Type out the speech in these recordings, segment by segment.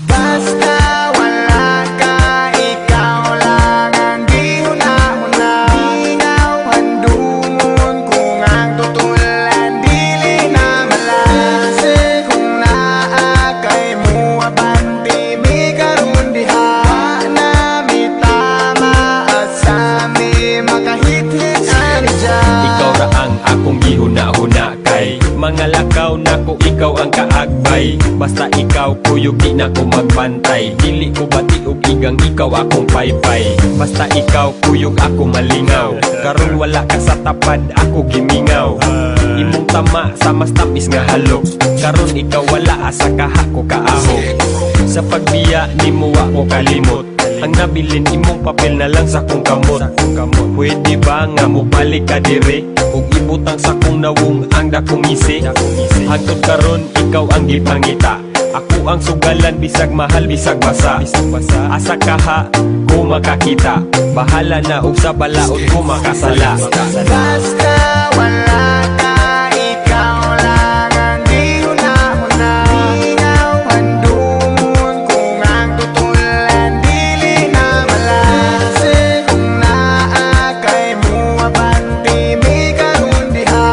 Basta wala ka, ikaw lang ang di huna-huna. Ingaw handungon kung ang tutulan dili na malase. Kung naa kay mo abanti mi karon diha na mi tama asami makahit-hit ani dyan. Ikaw ra ang akong gihuna-huna kay mga lakaw nako ikaw ang kaagbay. Basta ikaw kuyog di na ko magbantay. Dili ko bati og igang ikaw akong paypay. Basta ikaw kuyog ako malingaw. Karon wala ka sa tapad ako gimingaw. Imong tama sa mas tapis nga halok. Karon ikaw wala asa kaha ko kaaho. Sa pagbiya nimo wa ko kalimot. Ang nabilin imong papel na lang sa kong kamot. Pwede ba nga mo balik ka dire ug ibutang sa kong nawong ang dakong isi. Hangtod karon ikaw ang gipangita. Ako ang sugalan bisag mahal bisag basa. Asa kaha ko makakita. Bahala na ug sa balaod ko makasala. Basta wala ka, ikaw lang ang di huna-huna. Ingaw handungon kung ang tutulan dili na malase. Kung naa kay mo abanti mi karon diha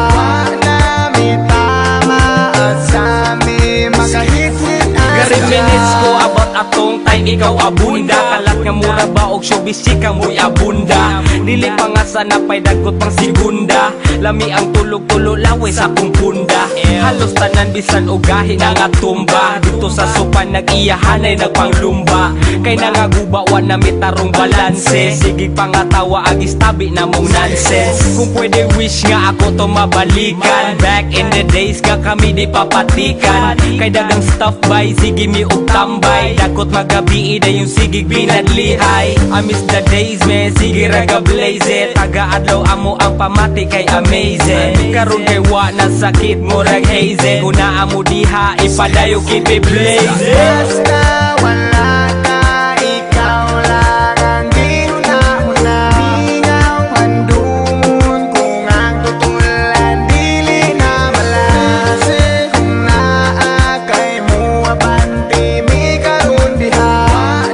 na mi tama asami makahit-hit Gari minutes ko about atong time ikaw abunda. Kalat nga mura ba og showbiz chika mo'y abunda. Dili pa nga sana pay dagot pang segunda. Lami ang tulog-tulo laway sa akong punda. Halos tanan bisan og gahi na nga tumba. Dito sa sopan nag-iyahanay nagpanglumba. Kay nangagubawan na mitarong balanse. Sige pa nga tawa agis tabi na mong nonsense. Kung pwede wish nga ako to mabalikan. Back in the days nga kami di papatikan. Kay dagang stuff by sige mi og tambay. Dakot magabi ida yung sigig binadlihay. I miss the days man, sige raga blaze it. Taga-adlaw amo ang pamati kay amazing. Karon kay wa na sakit mo rag haze. Kung naa mo diha ipadayo keep it blazing. Basta wala ka, ikaw lang ang di huna-huna. Ingaw handungon kung ang tutulan dili na malase. Kung naa kay mo abanti mi karon diha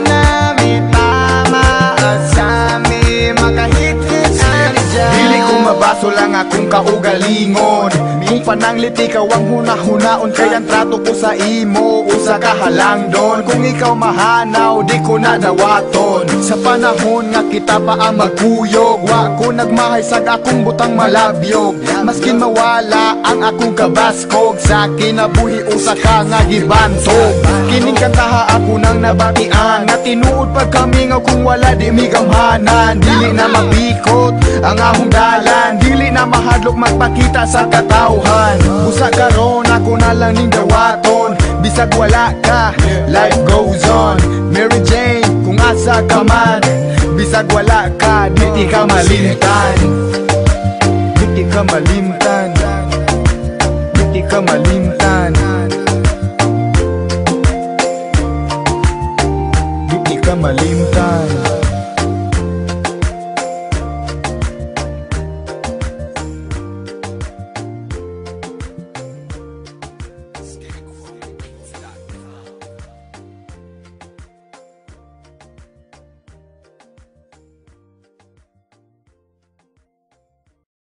na mi tama asami makahit-hit ani dyan. Dili ko mabaso lang akong kaugalingon. Kung panangliti ka ang huna-hunaon kay ang trato ko sa imo usa ka halang don. Kung ikaw mahanaw di ko na dawaton. Sa panahon nga kita pa ang magkuyog, wa ko nagmahay sag akong butang malabyog. Maskin mawala ang akong kabaskog, sa kinabuhi usa ka nga gibantog. Kining kantaha ako nang nabatian nga tinuod pag kami nga kung wala di mi gamhanan. Dili na mabikot ang ahong dalan, dili na mahadlok magpakita sa katawhan. Busa karon ako na lang ning dawaton. Bisag wala ka, life goes on. Mary Jane, kung asa ka man. Bisag wala ka, di ka malimtan. Di ka malimtan. Di ka malimtan. Di ka malimtan.